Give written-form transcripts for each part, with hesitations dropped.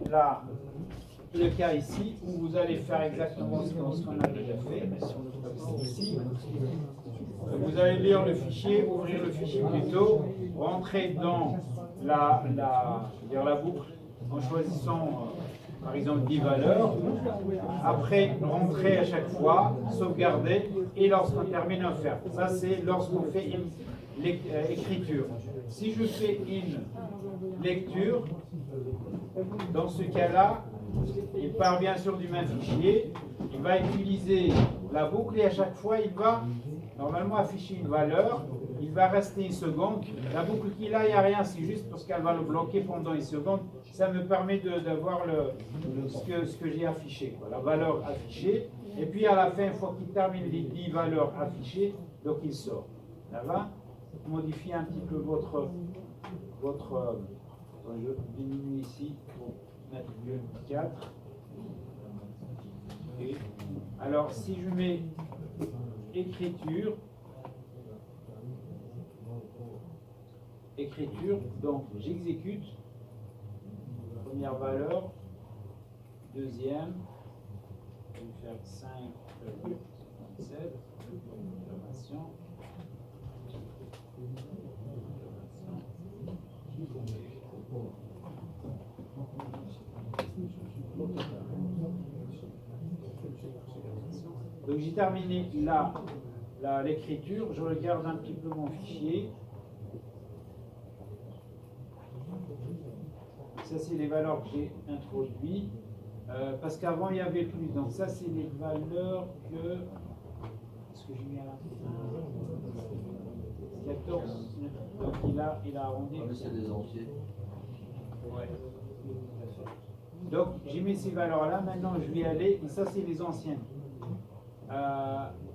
Là, le cas ici où vous allez faire exactement ce qu'on a déjà fait. Ici, vous allez lire le fichier, ouvrir le fichier plutôt, rentrer dans la boucle en choisissant par exemple 10 valeurs. Après, rentrer à chaque fois, sauvegarder et lorsqu'on termine à faire. Ça, c'est lorsqu'on fait une écriture. Si je fais une lecture, dans ce cas-là, il part bien sûr du même fichier, il va utiliser la boucle et à chaque fois il va normalement afficher une valeur, il va rester une seconde. La boucle qu'il a, il n'y a rien, c'est juste parce qu'elle va le bloquer pendant une seconde. Ça me permet d'avoir ce que j'ai affiché, quoi, la valeur affichée. Et puis à la fin, une fois qu'il termine les 10 valeurs affichées, donc il sort. Ça va? Modifiez un petit peu votre je diminue ici pour mettre le 4. Et alors, si je mets écriture, donc j'exécute, première valeur, deuxième, je vais faire 5,7, information. Donc j'ai terminé l'écriture, je regarde un petit peu mon fichier. Ça c'est les valeurs que j'ai introduites, parce qu'avant il y avait plus. Donc ça c'est les valeurs que... Est-ce que j'ai mis à la fin 14. Donc il a arrondi. Ah, c'est des entiers. Ouais. Donc j'ai mis ces valeurs-là, maintenant je vais aller, et ça c'est les anciennes.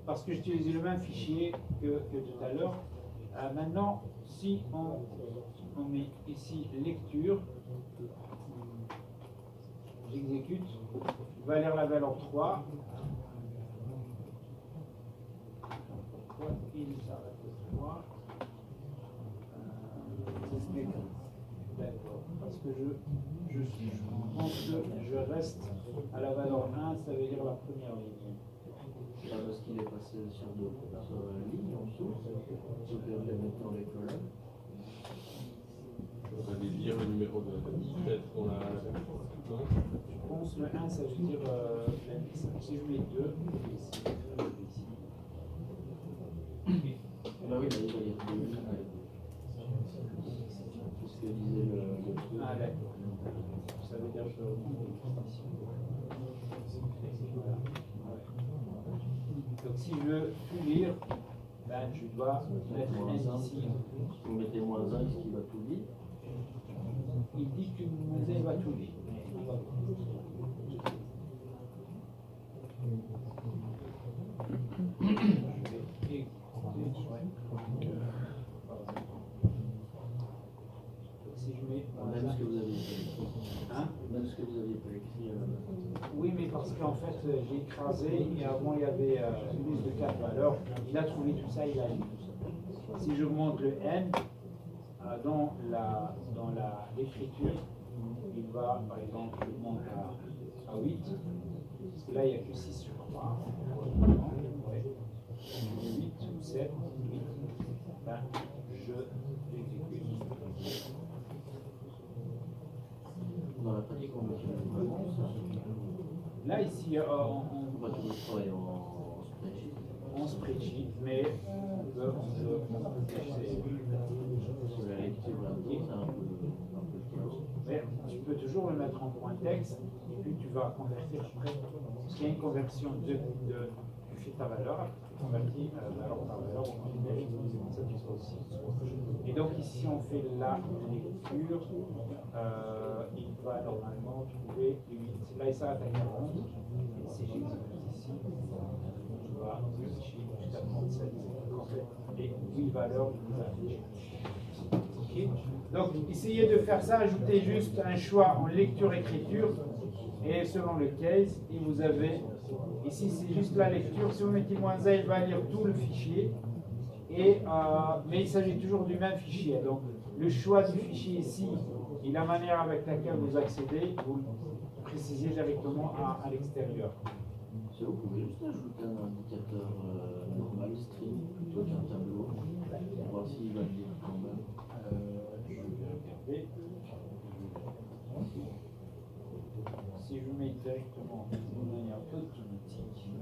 Parce que j'utilisais le même fichier que tout à l'heure. Maintenant, si on met ici lecture, j'exécute, il va lire la valeur 3. Pourquoi il s'arrête à 3 D'accord, parce que je pense que je reste à la valeur 1, ça veut dire la première ligne. Parce qu'il est passé sur la ligne en dessous, vous pouvez maintenant les colonnes. On va lire le numéro de peut-être qu'on a. Je pense le 1, ça veut dire si je mets 2, ici. Ah oui, il va y avoir 2. C'est ce que disait le. Ah d'accord. Ça veut dire que je remonte ici. Donc si je veux tout lire, ben, je dois mettre un ici. Vous mettez -1, est-ce qu'il va tout lire? Il dit que il va tout lire. Si je mets même ce que vous aviez écrit. Hein? Même ce que vous aviez pas écrit. Oui, mais parce qu'en fait, j'ai écrasé et avant il y avait une liste de 4 valeurs. Il a trouvé tout ça, il a lu tout ça. Si je montre le N dans l'écriture, il va, par exemple, je monte à 8, parce que là il n'y a que 6 sur 3. 8 ou 7, 8, ben, je l'exécute. Dans la pratique, on met Là, ici, on va toujours travailler en spreadsheet. En spreadsheet, mais on peut sur la lecture, c'est un peu mais tu peux toujours le mettre en point texte et puis tu vas convertir après. Parce qu'il y a une conversion tu fais ta valeur, tu convertis valeur par valeur au numérique, ça tu peux aussi. Et donc ici on fait la lecture, il va normalement trouver 8. Là il s'arrête à 40, et si j'exécute ici, tu vas afficher jusqu'à 37, en fait, les 8 valeurs que vous affichez. Okay. Donc, essayez de faire ça, ajoutez juste un choix en lecture-écriture et selon le case, et vous avez, ici c'est juste la lecture, si vous mettez -1, il va lire tout le fichier, mais il s'agit toujours du même fichier. Donc, le choix du fichier ici, Et la manière avec laquelle vous accédez, vous le précisez directement à l'extérieur. Si vous pouvez juste ajouter un indicateur normal string plutôt qu'un tableau, pour voir s'il va le lire quand même. Je vais regarder. Si je mets directement de manière automatique,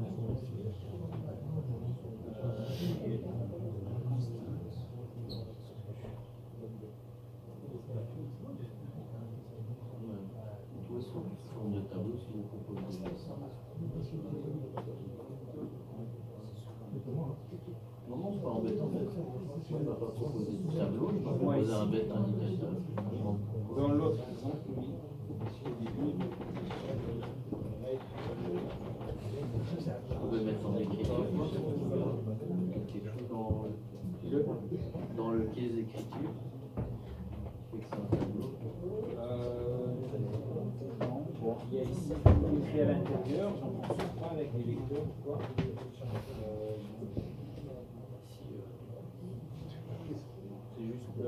Tout est sous forme de tableau si vous proposez ça. Non, c'est pas embêtant. On ne va pas proposer du tableau, on va proposer un bête indicateur. dans l'autre exemple, oui. Vous pouvez mettre en écriture dans le case écriture. C'est un tableau. Non, bon, il y a ici écrit à l'intérieur, j'en pense pas avec les lecteurs ou quoi. C'est juste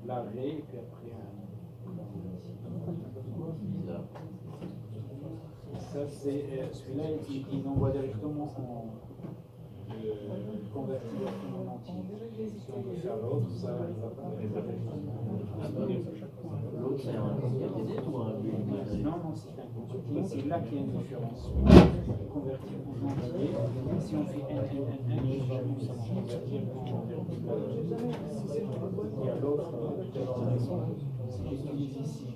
l'arrêt et puis après Bizarre. ça c'est celui-là il envoie directement convertir directement en entier. Si on veut faire l'autre, ça il va pas L'autre c'est un concaténate ou un build? non, c'est un convertir, c'est là qu'il y a une différence. Convertir en entier, si on fait n, ça va convertir en il y a l'autre, c'est ce qu'ils disent ici.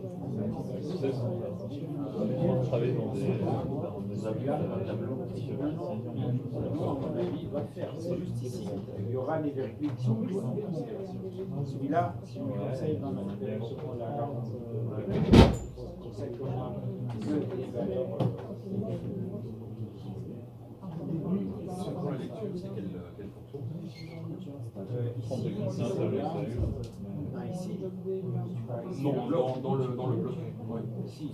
On travaille dans des Celui-là, non, à mon avis, il va le faire. C'est juste ici. Il y aura les virgules qui sont prises en considération. Celui-là, si on fait ça, il va mettre directement la garde. C'est pour ça qu'on a les valeurs. Sur la lecture, c'est quelle fonction? Ici. Non, dans le bloc. Ouais. Si,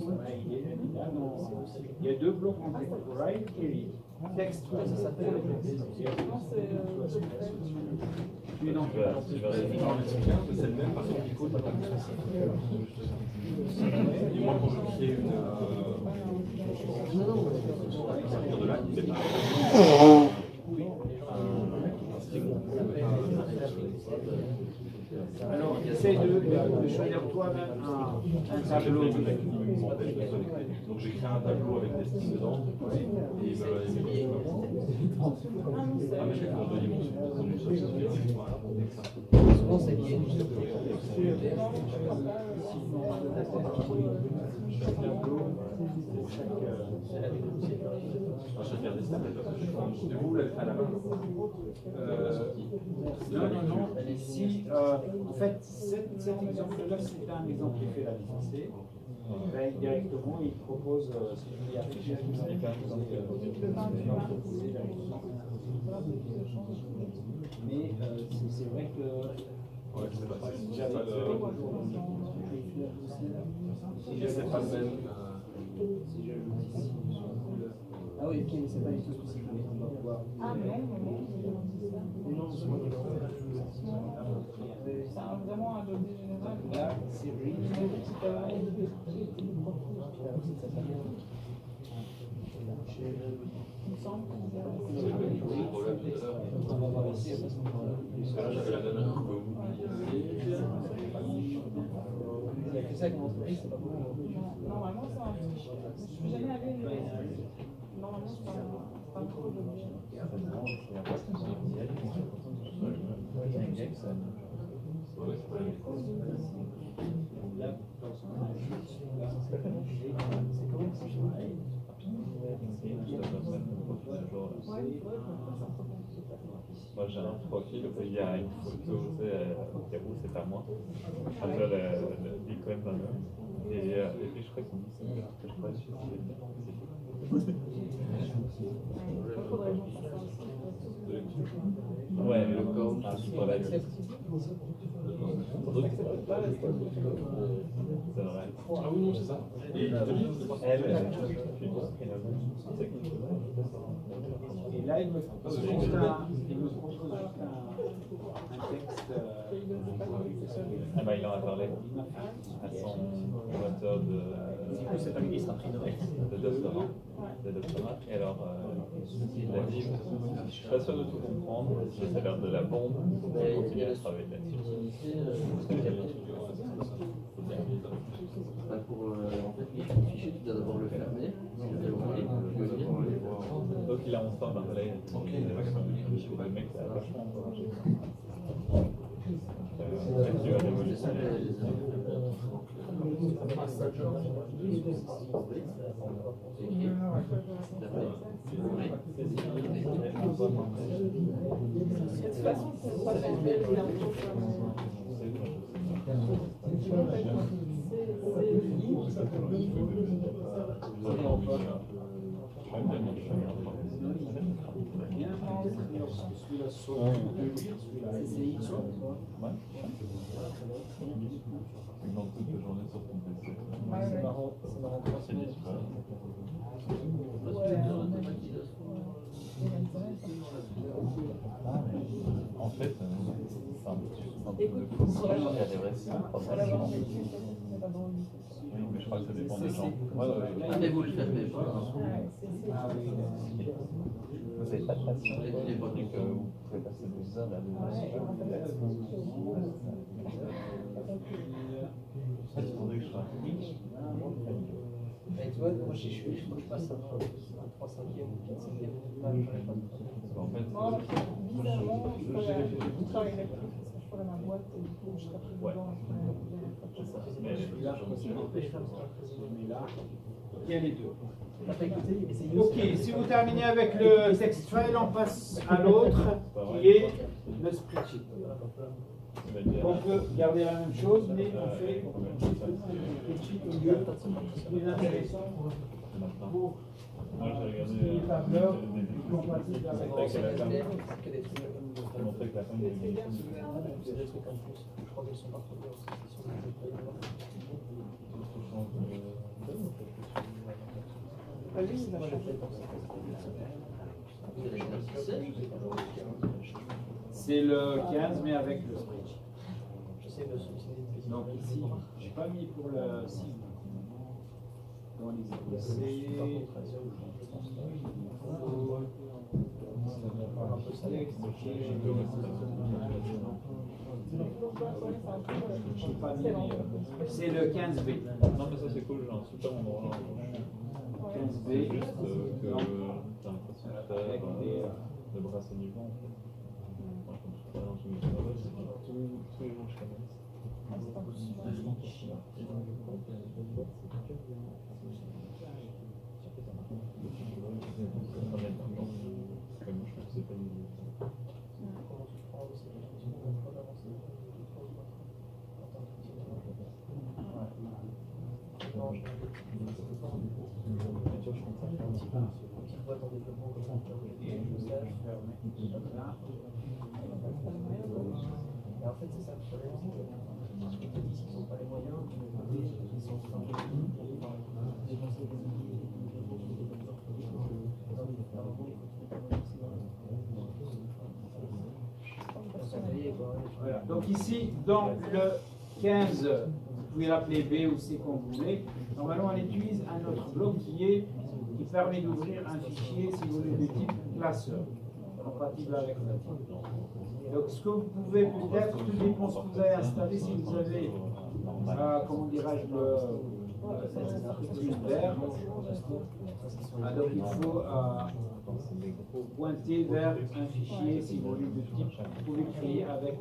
il y a deux blocs en texte, write et read. Texte, ça s'appelle le texte. Mais non, C'est le même parce que Pico n'est pas et moi, quand je crée une. À partir de là, il fait alors, essaye de choisir toi-même un tableau. Donc j'ai créé un tableau avec des strings dedans et il me ah mais je fais en deux dimensions. Souvent c'est lié. Chacun des steps, et vous l'avez fait à la main. Non. Ici, en fait, cet exemple-là, c'est un exemple qui fait la licenciée. Ben, directement, il propose ce qu'il y a affiché. Mais c'est vrai que c'est pas le même. Ah oui, ok, mais c'est pas du tout ce que on va pouvoir. Ah non, c'est vraiment un dossier général. là, c'est Il me semble Parce que là, j'avais la même que vous. Il n'y a que ça comme entreprise, c'est pas beaucoup. normalement, c'est un fichier. Je suis jamais allée, mais normalement, c'est pas trop d'objet. Moi j'ai un profil où il y a une photo, tu sais, Pérou, c'est pas moi. Après le Bitcoin banner. Et puis je crois qu'il me dit que je crois que c'est Faudrait que ouais, le corps, c'est pas la Sans doute que c'est pas là, c'est vrai. Ah oui, non, c'est ça. Et Elle, Et là, il me propose juste un texte. ah bah, il en a parlé à son moteur Du coup, cet après-midi sera pris de doctorat. Et alors, il a dit, je suis pas sûr de tout comprendre, ça a l'air de la bombe, on va continuer à travailler là-dessus. En fait, le fichier, tu dois d'abord le fermer, le dérouler, le lire. Donc il a mon temps parlé. Ok, le mec, ça a vachement encouragé. Tu vas révolutionner. De toute façon, c'est pas Une grande toute la journée sur ton PC. C'est marrant, c'est marrant. C'est disponible. En fait, c'est un truc de fou. Il y a des vrais sites. Oui, mais je crois que ça dépend des gens. Ah, mais vous le fermez pas. Vous n'avez pas de passion. Il est pas dit que vous pouvez passer des heures là-dedans. Attendez que je sois riche. Et tu vois, moi je passe un 3/5e ou 4/5e. En fait, bizarrement, je travaille là-dessus, parce que je ferais ma boîte et du coup, je serais plus dedans. mais Là, je m'empêche comme ça. Mais là, il y a les deux. T'as pas écouté, essayez Ok, si vous terminez avec le text file, on passe à l'autre qui est le spreadsheet. On peut garder la même chose, mais on fait un spreadsheet au lieu plus intéressant pour moi j'ai regardé les tableurs compatibles avec avec la femme. que des trucs J'ai montré que la femme de c'est des trucs en plus. Je crois qu'elles sont pas trop bien aussi. Moi j'ai fait pour ça. c'est le 15, mais avec le spreadsheet. J'essaie de solutionner une Donc ici, je n'ai pas mis pour le signe. Dans les exposés, j'ai pas mis, c'est le 15B. Non, mais ça c'est cool, j'ai un super endroit. 15B. C'est juste que t'as l'impression de faire le bracelet du vent en fait. Moi, je me suis pas dans une méthode, c'est que tous les jours je commence. Et en fait, c'est ça le problème, c'est que je te dis qu'ils n'ont pas les moyens, ils sont en train de dépenser des milliers. Voilà. Donc ici, dans le 15, vous pouvez l'appeler B ou C comme vous voulez. Normalement, on utilise un autre bloc qui permet d'ouvrir un fichier, si vous voulez, de type classeur, compatible avec Native. Donc ce que vous pouvez peut-être, tout dépend de ce que vous avez installé, si vous avez, comment dirais-je, le vert. Donc il faut pointer vers un fichier, si vous voulez, de type, vous pouvez créer avec,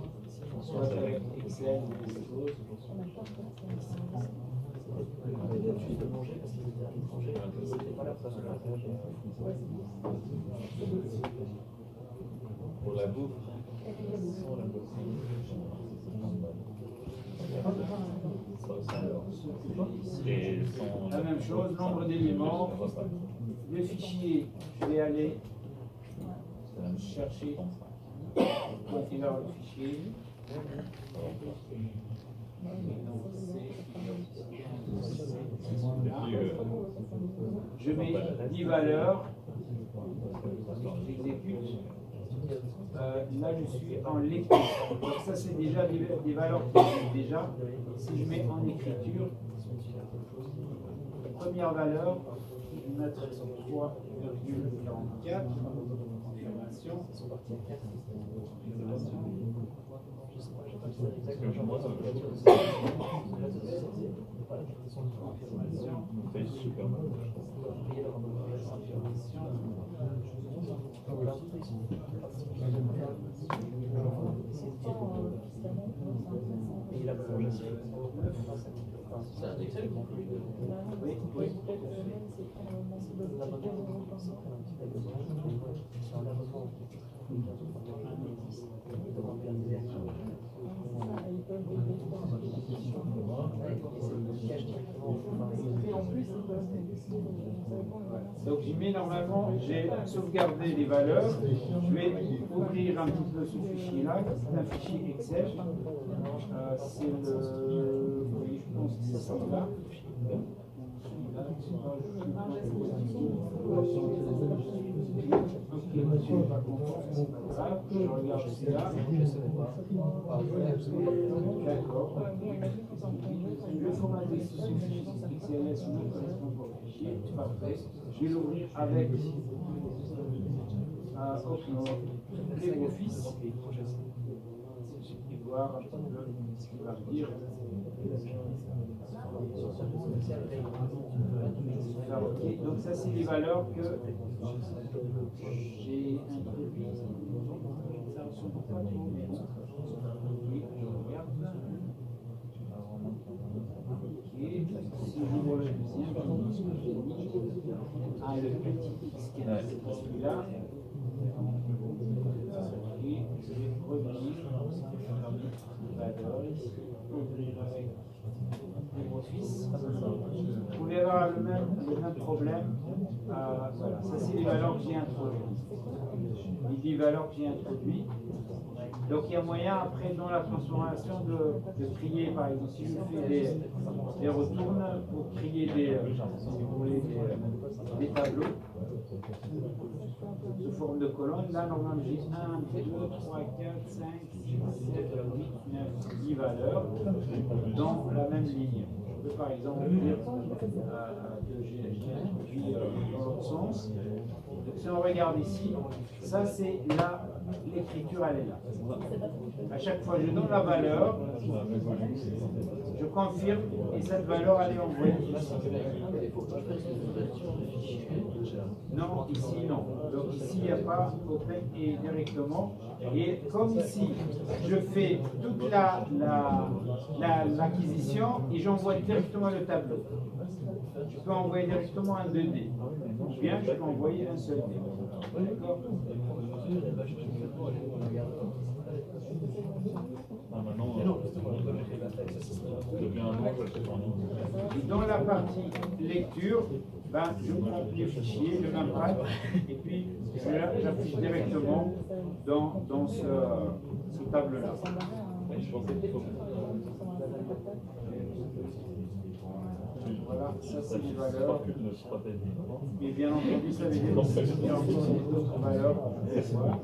soit avec Excel ou des choses. Juste de manger parce qu'ils étaient à l'étranger, ils n'étaient pas là pour se faire. Pour la bouffe, La même chose, nombre d'éléments. Le fichier, je vais aller chercher, pointer vers le fichier. Je mets 10 valeurs, j'exécute. Là, je suis en lecture. Donc ça, c'est déjà des valeurs qui existent déjà. Si je mets en écriture, première valeur, je vais mettre 3,44. Confirmation. C'est un Excel. Oui, oui. Donc j'y mets normalement, j'ai sauvegardé les valeurs. Je vais ouvrir un petit peu ce fichier-là. C'est un fichier Excel. C'est le. Oui, je pense que c'est celui-là. Je regarde celui-là. D'accord. Le format de ce fichier XLS ne correspond pas au fichier. Parfait. Je vais l'ouvrir avec LibreOffice et voir un petit peu ce qu'il va me dire. Ok, donc ça c'est les valeurs que j'ai introduites. Ça ne ressemble pas trop, mais oui, je regarde. Ok, si j'ouvre le deuxième, ah, le petit X15, c'est celui-là. Ok, je vais revenir. Valeurs ici, ouvrir avec LibreOffice. Vous pouvez avoir le même problème. Voilà, ça c'est les valeurs que j'ai introduites. Les 10 valeurs que j'ai introduites. Donc il y a moyen après dans la transformation de trier, par exemple, si je fais des retournes pour trier si vous voulez, des tableaux sous forme de colonnes. Là, normalement, j'ai 1, 2, 3, 4, 5, 6, 7, 8, 9, 10 valeurs dans la même ligne. Je peux par exemple dire que j'ai introduit dans l'autre sens. Donc, si on regarde ici, ça c'est là, l'écriture elle est là. À chaque fois je donne la valeur, je confirme et cette valeur elle est envoyée ici. Non, ici non. Donc ici il n'y a pas open et directement. Et comme ici, je fais toute l'acquisition et j'envoie directement le tableau. Je peux envoyer directement un 2D. Ou bien je peux envoyer un seul D. D'accord? Et dans la partie lecture, je prends les fichiers, je m'imprègne et puis j'affiche directement dans ce tableau-là. Voilà, ça c'est les valeurs. Mais bien entendu, ça veut dire qu'il y a encore d'autres valeurs. Voilà.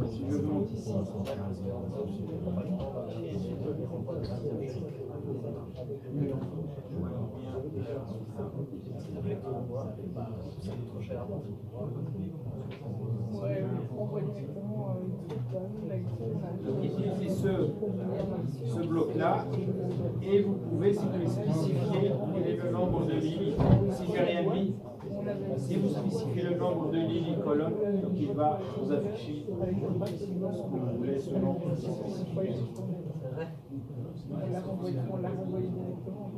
Si je monte ici. Utilisez ce bloc-là et vous pouvez, si vous spécifier quel est le nombre de lignes, si j'ai rien mis, si vous spécifiez le nombre de lignes et colonnes, donc il va vous afficher ce que vous voulez selon vos spécifications. On l'a renvoyé directement.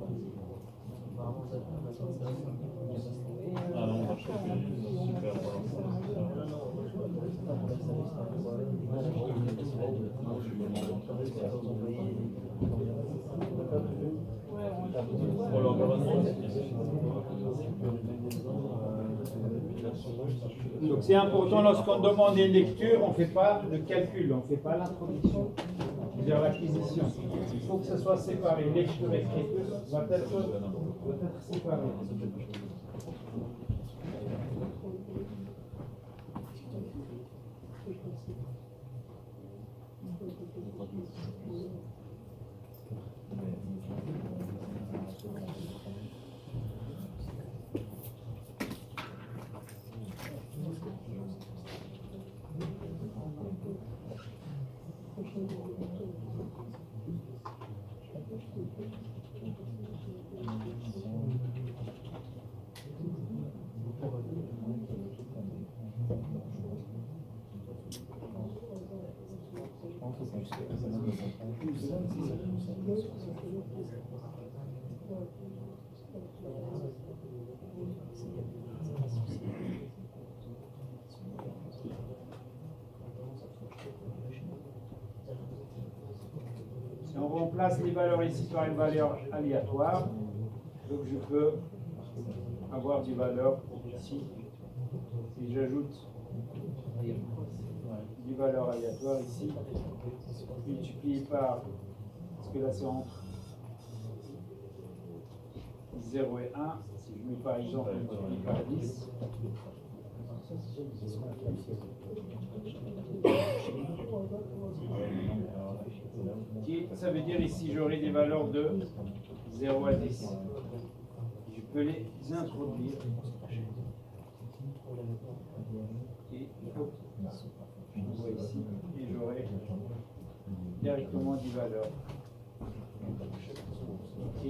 Ah non, moi je suis super Pour l'environnement, Donc c'est important, lorsqu'on demande une lecture, on ne fait pas le calcul, on ne fait pas l'introduction, c'est-à-dire l'acquisition. Il faut que ce soit séparé. Lecture et écriture doit être séparé. Si on remplace les valeurs ici par une valeur aléatoire, donc je peux avoir des valeurs ici. Si j'ajoute des valeurs aléatoires ici, multiplié par, parce que là c'est entre 0 et 1, si je mets par exemple multiplié par 10, ça veut dire ici j'aurai des valeurs de 0 à 10. Je peux les introduire. Et hop, je vois ici et j'aurai directement 10 valeurs. Ok.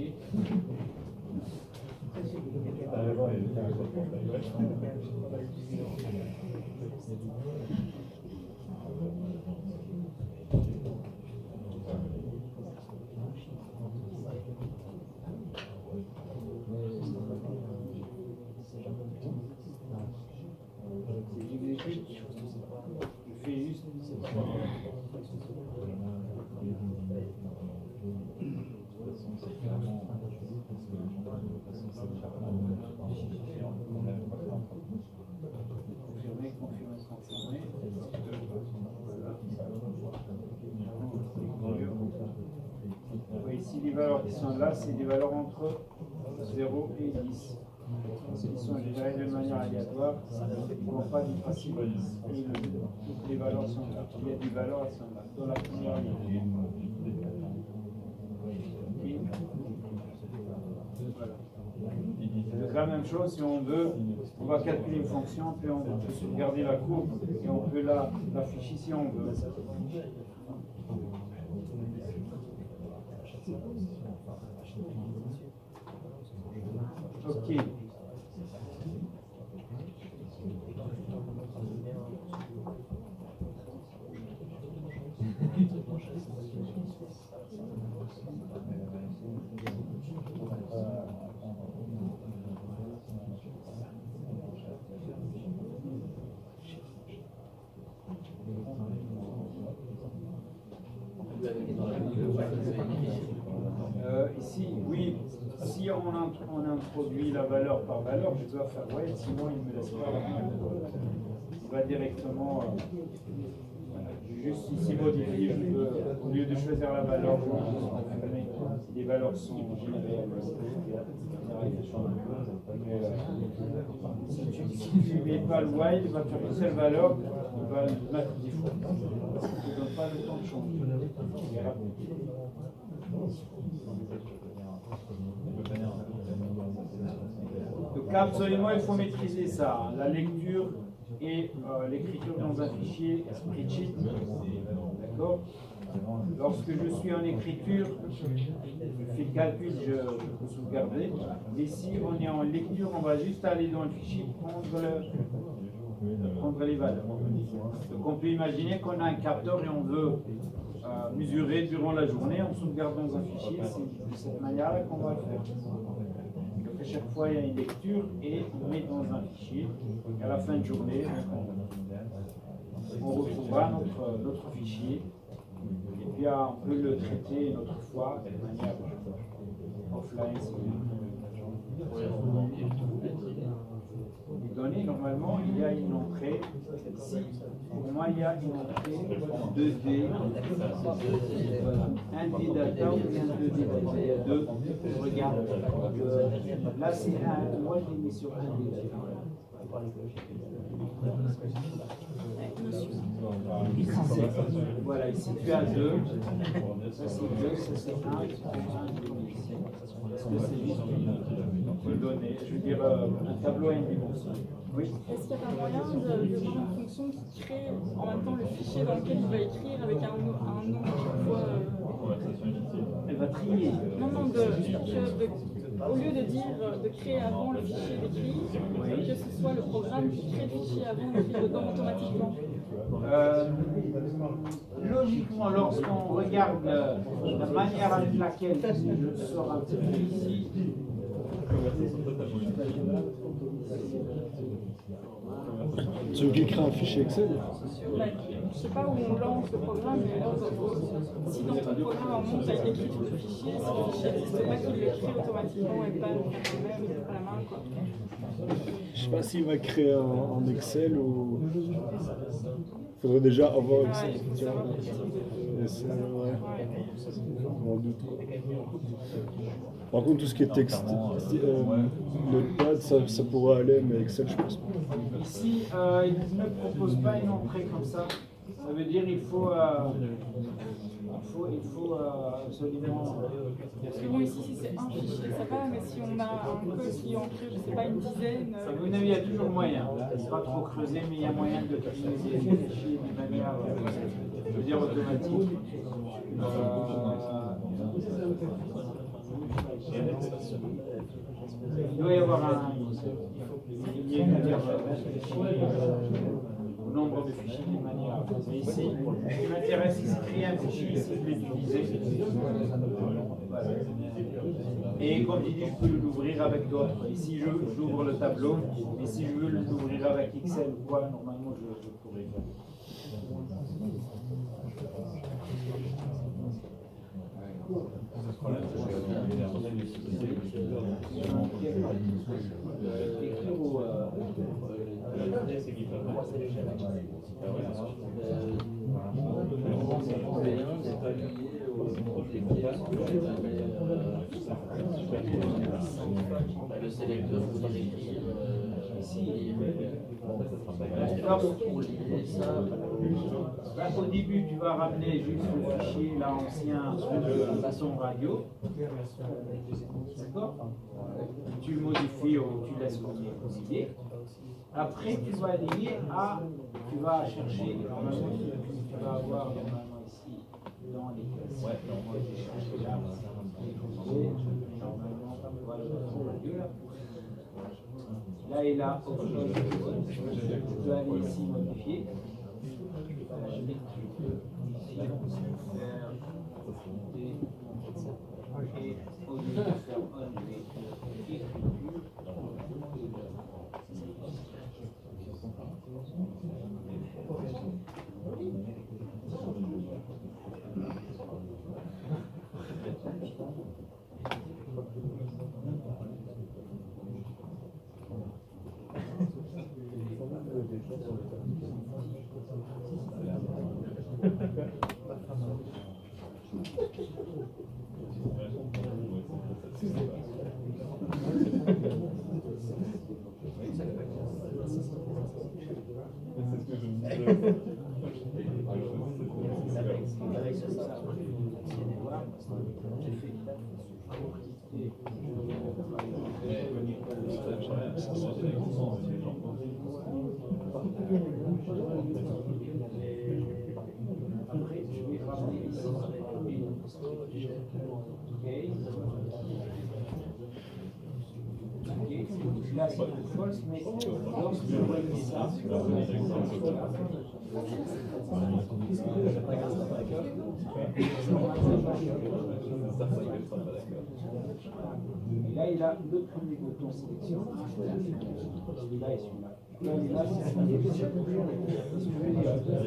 Je fais juste confirmer. Voilà. Ici, les valeurs qui sont là, c'est des valeurs entre 0 et 10. Ils sont générés de manière aléatoire, ils ne vont pas dépasser 10. Toutes les valeurs sont là. Il y a des valeurs, elles sont là, dans la première ligne. Voilà. Donc la même chose, si on veut, on va calculer une fonction, puis on peut sauvegarder la courbe et on peut l'afficher si on veut. Ok. Ici, oui, si on introduit la valeur par valeur, je dois faire ouais, sinon il ne me laisse pas la valeur. Il va directement, juste ici modifier, au lieu de choisir la valeur, je vais juste confirmer les valeurs sont générées. Si tu ne mets pas le while, il va faire une seule valeur, il va le mettre 10 fois. Parce qu'il ne te donne pas le temps de changer. Donc absolument, il faut maîtriser ça, la lecture et l'écriture dans un fichier spreadsheet. D'accord ? Lorsque je suis en écriture, je fais le calcul, je peux sauvegarder. Et si on est en lecture, on va juste aller dans le fichier prendre les valeurs. Donc on peut imaginer qu'on a un capteur et on veut mesurer durant la journée, on sauvegarde dans un fichier, c'est de cette manière-là qu'on va le faire. Donc à chaque fois, il y a une lecture et on met dans un fichier. Et à la fin de journée, on retrouvera notre fichier. Et puis on peut le traiter une autre fois de manière offline. Les données, normalement, il y a une entrée. Ici, pour moi, il y a une entrée 2D. Voilà. Un D data ou bien 2D data. Il y a deux. Je regarde. Là, c'est un. Moi, je l'ai mis sur un D data. Voilà, ici tu as 2. Ça c'est 2, ça c'est 1. Parce que c'est juste une donnée. Je veux dire, un tableau à une dimension. Oui. Est-ce qu'il n'y a pas moyen de voir une fonction qui crée en même temps le fichier dans lequel il va écrire avec un nom à chaque fois Elle va trier. Non, au lieu de dire de créer avant le fichier d'écrit, que ce soit le programme qui crée le fichier avant et écrit dedans automatiquement. Logiquement, lorsqu'on regarde la manière avec laquelle je sors un petit peu ici, tu veux qu'il crée un fichier Excel? Ouais, je ne sais pas où on lance le programme, mais là, si dans ton programme on monte avec l'écriture du fichier, si le fichier n'existe pas, qu'il l'écrit automatiquement et pas le faire même à la main, quoi. Je sais pas s'il va créer en Excel ou. Il faudrait déjà avoir Excel. Ouais, il faut savoir Et c'est ouais. On doute quoi. Par contre, tout ce qui est texte, Notepad, ça pourrait aller, mais Excel, je pense pas. ici, il ne propose pas une entrée comme ça. Ça veut dire il faut absolument. Parce que bon, ici, si c'est un fichier, ça va, mais si on a un code qui est ancré, je ne sais pas, une dizaine. À mon avis, il y a toujours moyen. C'est pas trop creusé, mais il y a moyen de customiser les fichiers d'une manière, je veux dire, automatique. Il doit y avoir un nombre de fichiers d'une manière. Mais ici, ce qui m'intéresse, c'est créer un fichier, c'est de l'utiliser. Voilà. Et comme je dis, je peux l'ouvrir avec d'autres. Ici, j'ouvre le tableau, et si je veux l'ouvrir avec Excel ou quoi, normalement, je pourrais. Le sélecteur pour écrire ici. Là, au début, tu vas ramener juste le fichier là, ancien de son radio. D'accord? Tu le modifies ou tu laisses comme il est. Après, tu vas lier à. Tu vas chercher. Normalement, tu vas avoir normalement ici dans les classes. Ouais, normalement, tu cherches là. Normalement, voilà le radio là. Là et là, je peux aller ici modifier. Et au lieu de faire on, je vais écriture. Après, je vais ramener ici. Là, c'est une false, mais lorsque je vois ça, Là, il a le premier bouton sélection. Celui-là et celui-là. Là,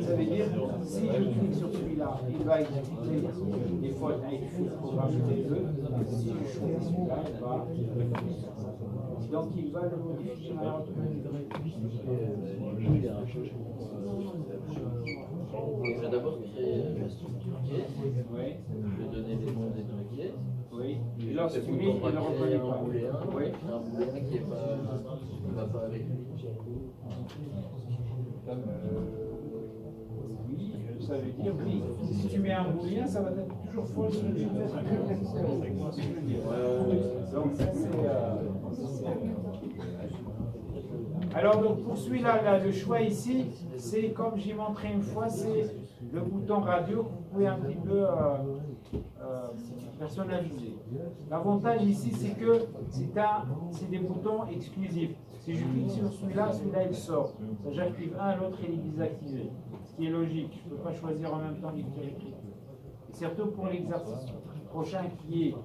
ça veut dire, si je clique sur celui-là, il va exécuter les fautes à écrire pour rajouter 2. Si je choisis celui-là, il va. Donc, il va le modifier manuellement. Je vais d'abord créer la structure case. Oui. Je vais donner les noms des deux cases. Oui. Et lorsque tu lis, il ne le reconnaît pas. Oui. Un booléen qui ne va pas avec lui. Oui, ça veut dire oui. Si tu mets un booléen, ça va être toujours faux. Donc ça c'est. Alors donc pour celui-là, là, le choix ici, c'est comme j'ai montré une fois, c'est le bouton radio que vous pouvez un petit peu personnaliser. L'avantage ici, c'est que c'est des boutons exclusifs. Si je clique sur celui-là, celui-là il sort. Ça, j'active un, l'autre il est désactivé. Ce qui est logique, je ne peux pas choisir en même temps lecture écriture. Et surtout pour l'exercice prochain qui est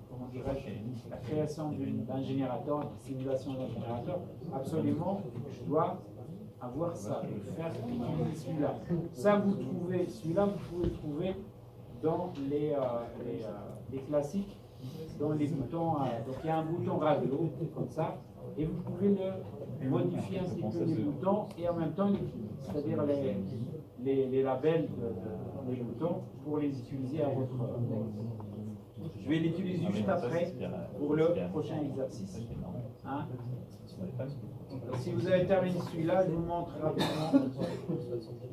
comment dirais-je, la création d'un générateur, la simulation d'un générateur, absolument, je dois avoir ça, faire celui-là. Ça, vous trouvez, celui-là, vous pouvez le trouver dans les classiques, dans les boutons. Donc il y a un bouton radio, comme ça, et vous pouvez le modifier un petit peu les boutons et en même temps, c'est-à-dire les labels des boutons pour les utiliser à votre. Je vais l'utiliser juste après pour le prochain exercice. Hein? Si vous avez terminé celui-là, je vous montre rapidement.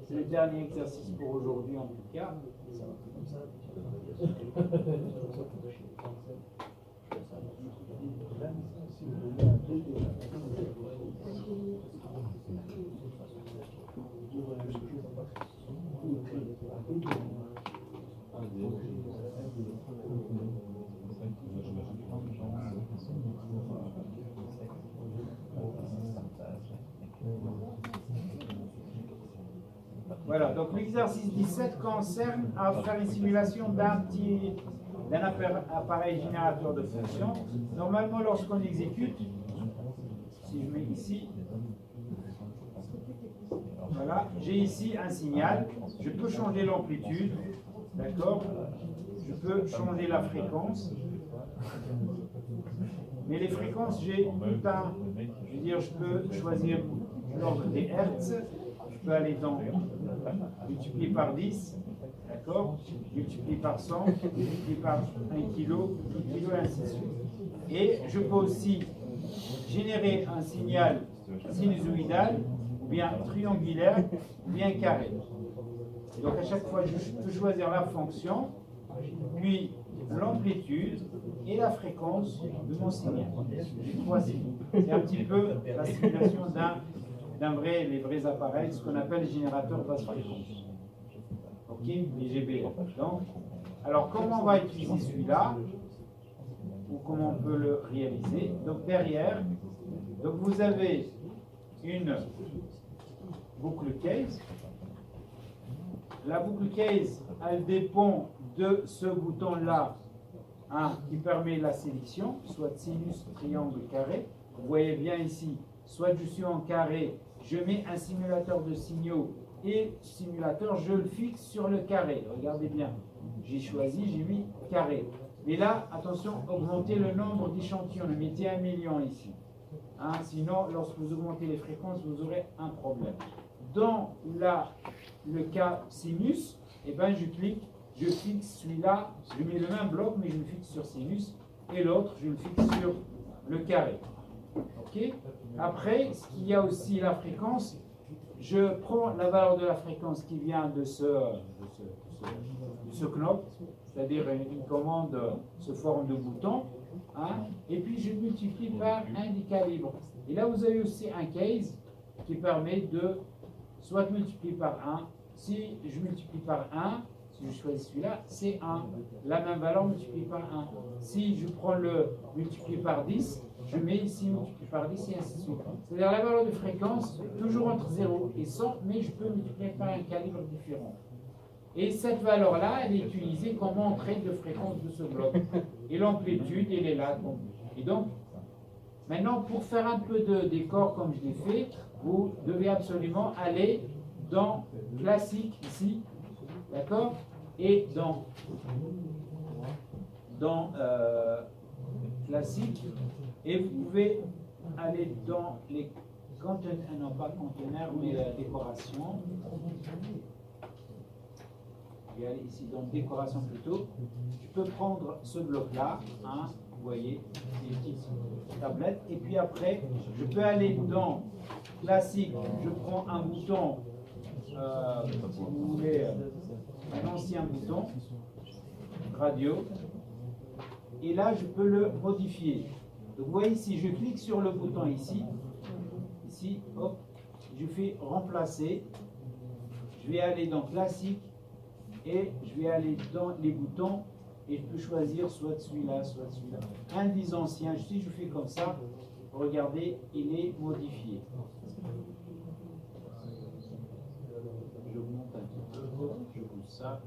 C'est le dernier exercice pour aujourd'hui en tout cas. Voilà, donc l'exercice 17 concerne à faire une simulation d'un appareil générateur de fonctions. Normalement, lorsqu'on exécute, si je mets ici, voilà, j'ai ici un signal, je peux changer l'amplitude, d'accord, je peux changer la fréquence, mais les fréquences, j'ai tout un, je veux dire, je peux choisir l'ordre des hertz, je peux aller dans multiplié par 10, d'accord, multiplié par 100, multiplié par 1 kg, 10 kg, et ainsi de suite. Et je peux aussi générer un signal sinusoïdal, ou bien triangulaire, ou bien carré. Et donc à chaque fois, je peux choisir la fonction, puis l'amplitude et la fréquence de mon signal. J'ai trois signes. C'est un petit peu la simulation les vrais appareils, ce qu'on appelle les générateurs basse fréquence. Ok, les GBL. Donc, alors comment on va utiliser celui-là, ou comment on peut le réaliser? Donc derrière, donc vous avez une boucle case. La boucle case, elle dépend de ce bouton-là, hein, qui permet la sélection, soit sinus, triangle, carré. Vous voyez bien ici, soit je suis en carré, je mets un simulateur de signaux et simulateur, je le fixe sur le carré. Regardez bien, j'ai choisi, j'ai mis carré. Et là, attention, augmentez le nombre d'échantillons, ne mettez 1 million ici. Hein, sinon, lorsque vous augmentez les fréquences, vous aurez un problème. Dans le cas sinus, eh ben, je clique, je fixe celui-là, je mets le même bloc, mais je le fixe sur sinus, et l'autre, je le fixe sur le carré. Ok. Après, ce qu'il y a aussi la fréquence, je prends la valeur de la fréquence qui vient de ce knob, c'est-à-dire une commande sous forme de bouton, hein, et puis je multiplie par un des calibres. Et là, vous avez aussi un case qui permet de soit multiplier par 1. Si je multiplie par 1, si je choisis celui-là, c'est 1. La même valeur multipliée par 1. Si je prends le multiplié par 10, je mets ici multiplié par 10 et ainsi de suite. C'est-à-dire la valeur de fréquence, toujours entre 0 et 100, mais je peux multiplier par un calibre différent. Et cette valeur-là, elle est utilisée comme entrée de fréquence de ce bloc. Et l'amplitude, elle est là. Et donc, maintenant, pour faire un peu de décor comme je l'ai fait, vous devez absolument aller dans classique ici, d'accord? Et dans classique, et vous pouvez aller dans les conteneurs, non pas conteneurs, mais décoration. Je vais aller ici dans décoration plutôt. Je peux prendre ce bloc-là, hein, vous voyez, c'est une petite tablette. Et puis après, je peux aller dans classique, je prends un bouton, si vous voulez, un ancien bouton, radio. Et là, je peux le modifier. Donc vous voyez, si je clique sur le bouton ici, hop, je fais remplacer. Je vais aller dans classique. Et je vais aller dans les boutons et je peux choisir soit celui-là, soit celui-là. Un des anciens, si je fais comme ça, regardez, il est modifié. Je monte un petit peu, je pousse ça.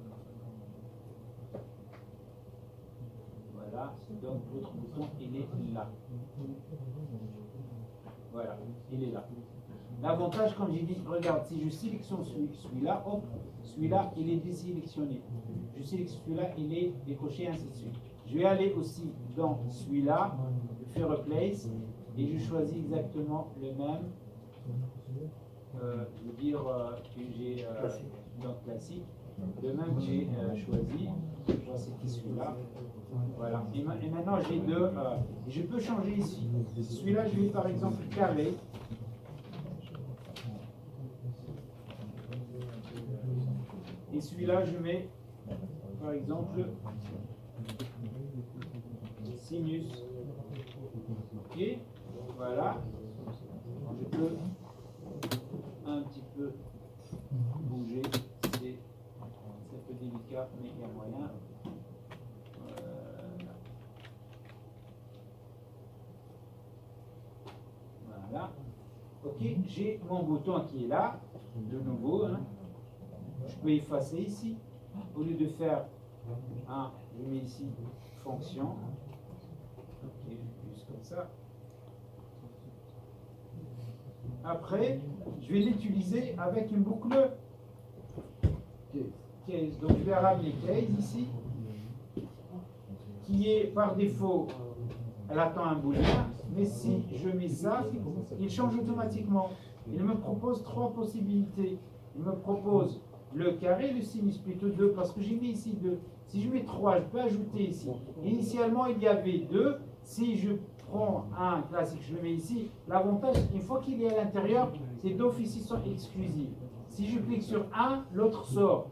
Voilà, donc votre bouton, il est là. Voilà, il est là. L'avantage, comme j'ai dit, regarde, si je sélectionne celui-là, hop, celui-là, il est désélectionné. Je sélectionne celui-là, il est décoché, ainsi de suite. Je vais aller aussi dans celui-là, je fais replace, et je choisis exactement le même. Je veux dire que j'ai dans classique, le même que j'ai choisi. C'était celui-là. Voilà. Et maintenant, j'ai deux. Je peux changer ici. Celui-là, je vais par exemple carré. Et celui-là, je mets, par exemple, sinus. Ok, voilà. Je peux un petit peu bouger. C'est un peu délicat, mais il y a moyen. Voilà. Ok, j'ai mon bouton qui est là, de nouveau. Hein. Je peux effacer ici. Au lieu de faire un, je mets ici fonction. Ok, juste comme ça. Après, je vais l'utiliser avec une boucle case. Donc je vais ramener case ici, qui est par défaut, elle attend un booléen, mais si je mets ça, il change automatiquement. Il me propose trois possibilités. Il me propose le carré, le sinus, plutôt 2, parce que j'ai mis ici 2. Si je mets 3, je peux ajouter ici. Initialement, il y avait 2. Si je prends un classique, je le mets ici. L'avantage, une fois qu'il est à l'intérieur, ces d'office sont exclusifs. Si je clique sur un, l'autre sort.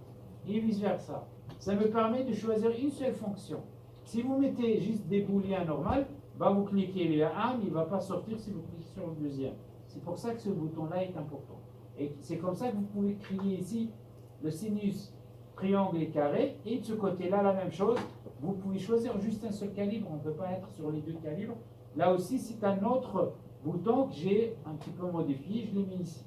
Et vice-versa. Ça me permet de choisir une seule fonction. Si vous mettez juste des booléens normaux, bah vous cliquez, il y a un, mais il ne va pas sortir si vous cliquez sur le deuxième. C'est pour ça que ce bouton-là est important. Et c'est comme ça que vous pouvez créer ici le sinus, triangle et carré. Et de ce côté-là, la même chose. Vous pouvez choisir juste un seul calibre. On ne peut pas être sur les deux calibres. Là aussi, c'est un autre bouton que j'ai un petit peu modifié. Je l'ai mis ici.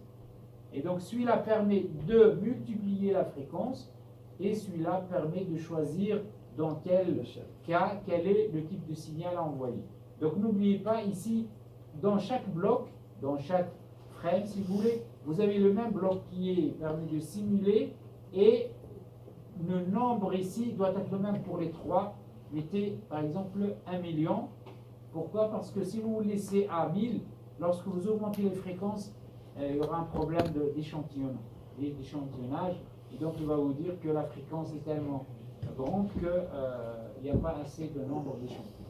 Et donc, celui-là permet de multiplier la fréquence. Et celui-là permet de choisir dans quel cas, quel est le type de signal à envoyer. Donc, n'oubliez pas ici, dans chaque bloc, dans chaque frame, si vous voulez, vous avez le même bloc qui permet de simuler et le nombre ici doit être le même pour les trois. Mettez par exemple 1 million. Pourquoi? Parce que si vous laissez à 1000, lorsque vous augmentez les fréquences, il y aura un problème d'échantillonnage. Et donc il va vous dire que la fréquence est tellement grande qu'il n'y a pas assez de nombre d'échantillons.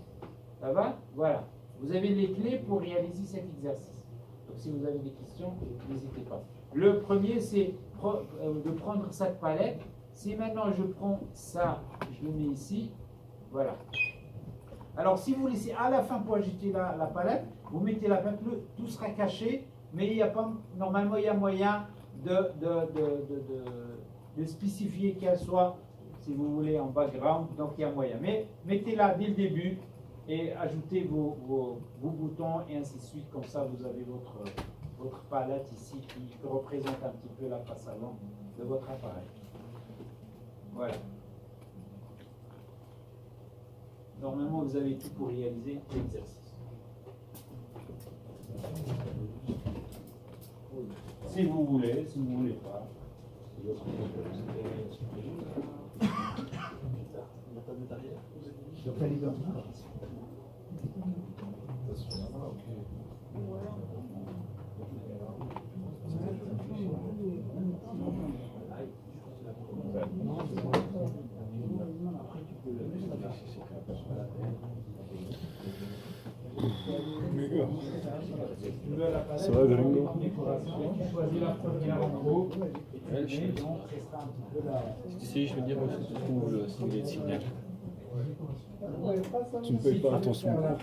Ça va? Voilà. Vous avez les clés pour réaliser cet exercice. Donc si vous avez des questions, n'hésitez pas. Le premier, c'est de prendre cette palette. Si maintenant je prends ça, je le mets ici, voilà. Alors si vous laissez à la fin pour ajouter la palette, vous mettez la palette, tout sera caché, mais il n'y a pas, normalement il y a moyen de spécifier qu'elle soit, si vous voulez, en background, donc il y a moyen. Mais mettez-la dès le début et ajoutez vos boutons et ainsi de suite, comme ça vous avez votre palette ici qui représente un petit peu la face avant de votre appareil. Voilà. Normalement, vous avez tout pour réaliser l'exercice. Si vous voulez, si vous ne voulez pas. Ça va, Gringo? Si je veux dire où se trouve le signal de signal. Tu ne payes pas attention. Pas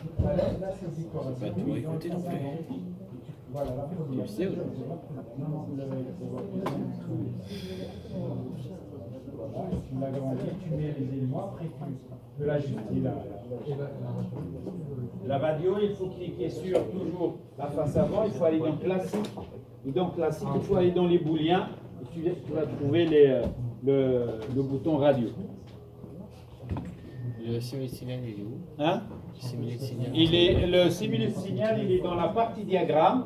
tout écouter non plus. Tu sais, Tu l'agrandis, tu mets les éléments, après tu peux l'ajuster là. La radio, il faut cliquer sur toujours la face avant, il faut aller dans classique. Et dans classique, il faut aller dans les booléens et tu vas trouver le bouton radio. le simulé de signal, il est où? Hein? Le simulé de signal. Le simulé de signal, il est dans la partie diagramme.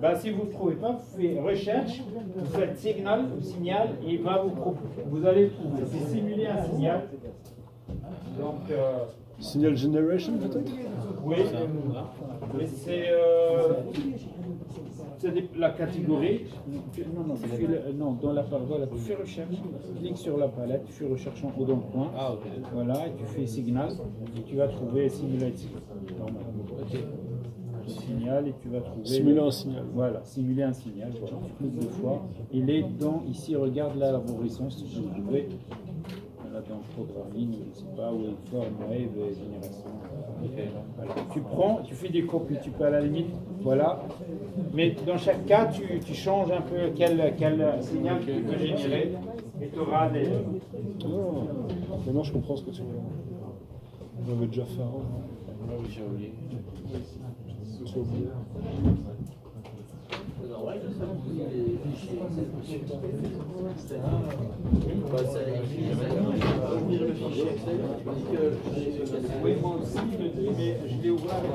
Ben, si vous ne trouvez pas, vous faites recherche, vous faites signal ou signal, et il va vous allez le trouver. C'est simuler un signal. Donc, Signal Generation peut-être? oui, mais c'est la catégorie. Non, dans la palette, voilà, tu fais recherche, tu cliques sur la palette, tu fais recherche en haut dans le coin. Ah, ok. Voilà, et tu fais signal, et tu vas trouver simulate signal. Ok. Signal, et tu vas trouver. Simuler un signal. Voilà, simuler un signal. Voilà. Tu cliques 2 fois. Il est dans, ici, regarde là, l'arborescence, si vous trouvez. Voilà, dans programming, je ne sais pas, waveform, wave, génération. Voilà. Tu prends, tu fais des copies, tu peux à la limite, voilà. Mais dans chaque cas, tu changes un peu quel signal tu peux générer et tu auras des. Oh, maintenant je comprends ce que tu veux dire. On l'avait déjà fait avant. Ah oui, j'ai oublié. J'ai oublié. Oui, moi aussi, mais je l'ai ouvert avec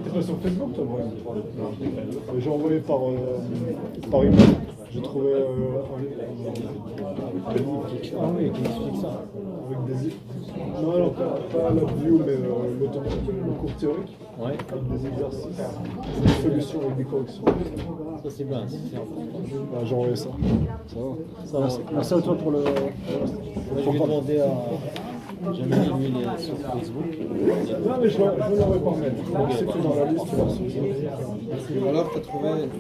T'es pas sur Facebook toi, Brian? J'ai envoyé par email. J'ai trouvé un livre qui explique ça. Avec des... Non, pas la view, mais le cours théorique. Ouais. Avec des exercices, des solutions avec des corrections. Ça c'est bien, c'est en France. J'ai envoyé ça. Ça va. Merci à toi pour le... Je vais demander à Jamie, lui, il est sur Facebook. Non, mais je l'aurais pas remettre. Donc c'est tout dans la liste. Ou alors tu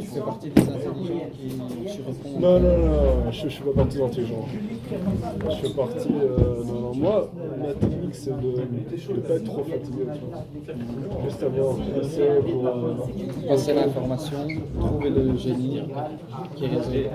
fais partie des intelligents qui répondent. Non, je fais pas partie d'intelligent. Je fais partie. Non, moi, ma technique c'est de ne pas être trop fatigué. Juste avoir assez pour. Passer l'information, trouver le génie qui résout.